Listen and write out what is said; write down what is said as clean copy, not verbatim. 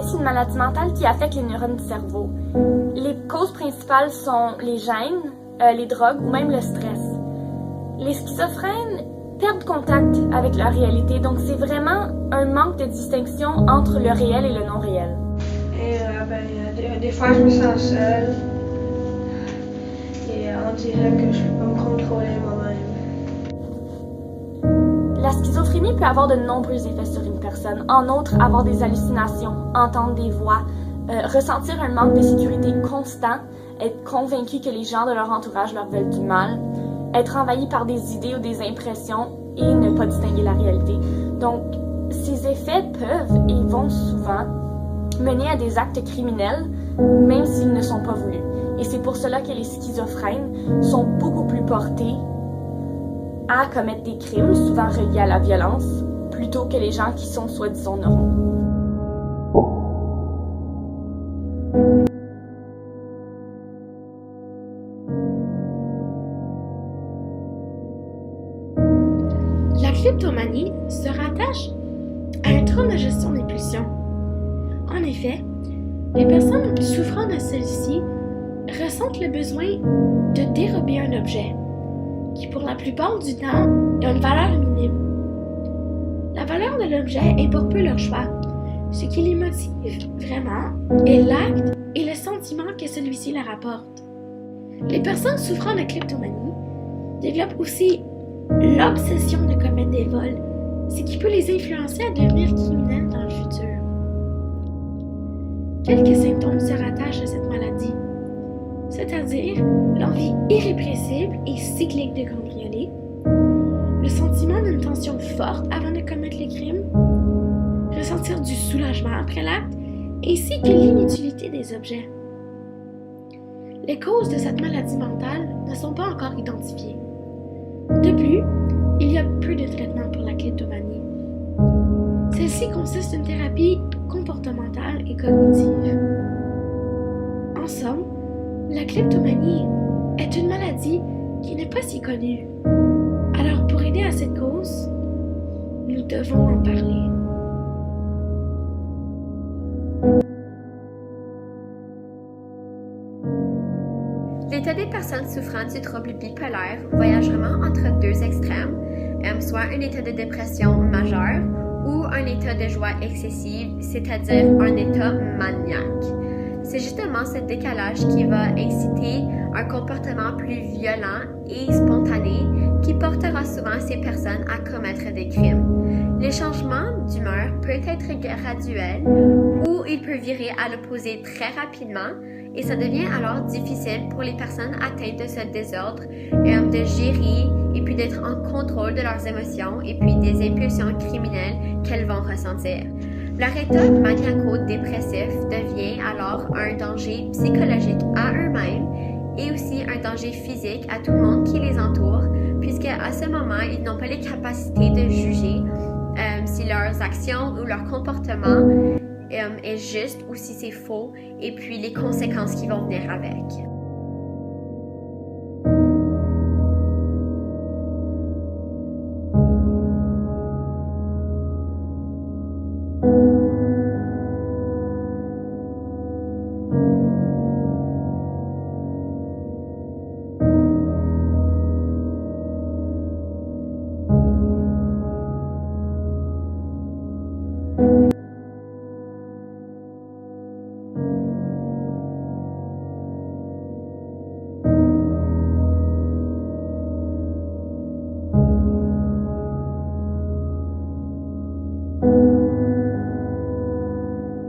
c'est une maladie mentale qui affecte les neurones du cerveau. Les causes principales sont les gènes, les drogues ou même le stress. Les schizophrènes perdent contact avec leur réalité, donc c'est vraiment un manque de distinction entre le réel et le non réel. Et des fois, je me sens seule et on dirait que je peux pas me contrôler moi-même. La schizophrénie peut avoir de nombreux effets sur une personne, en outre avoir des hallucinations, entendre des voix, ressentir un manque de sécurité constant, être convaincu que les gens de leur entourage leur veulent du mal, être envahi par des idées ou des impressions et ne pas distinguer la réalité. Donc, ces effets peuvent et vont souvent mener à des actes criminels, même s'ils ne sont pas voulus. Et c'est pour cela que les schizophrènes sont beaucoup plus portés à commettre des crimes, souvent reliés à la violence, plutôt que les gens qui sont soi-disant normaux. La kleptomanie se rattache à un trouble de gestion des pulsions. En effet, les personnes souffrant de celle-ci ressentent le besoin de dérober un objet qui, pour la plupart du temps, a une valeur minime. La valeur de l'objet importe peu leur choix. Ce qui les motive vraiment est l'acte et le sentiment que celui-ci leur apporte. Les personnes souffrant de kleptomanie développent aussi l'obsession de commettre des vols, ce qui peut les influencer à devenir criminels dans le futur. Quelques symptômes se rattachent à cette maladie, c'est-à-dire l'envie irrépressible et cyclique de cambrioler, le sentiment d'une tension forte avant de commettre les crimes, ressentir du soulagement après l'acte, ainsi que l'inutilité des objets. Les causes de cette maladie mentale ne sont pas encore identifiées. De plus, il y a peu de traitements pour la kleptomanie. Celle-ci consiste d'une thérapie comportementale et cognitive. En somme, la kleptomanie est une maladie qui n'est pas si connue. Alors, pour aider à cette cause, nous devons en parler. L'état des personnes souffrant du trouble bipolaire voyage vraiment entre deux extrêmes, soit un état de dépression majeur ou un état de joie excessive, c'est-à-dire un état maniaque. C'est justement ce décalage qui va inciter un comportement plus violent et spontané qui portera souvent ces personnes à commettre des crimes. Les changements d'humeur peuvent être graduels ou il peut virer à l'opposé très rapidement et ça devient alors difficile pour les personnes atteintes de ce désordre de gérer et puis d'être en contrôle de leurs émotions et puis des impulsions criminelles qu'elles vont ressentir. Leur état maniaco-dépressif devient alors un danger psychologique à eux-mêmes et aussi un danger physique à tout le monde qui les entoure, puisque à ce moment, ils n'ont pas les capacités de juger si leurs actions ou leur comportement est juste ou si c'est faux, et puis les conséquences qui vont venir avec.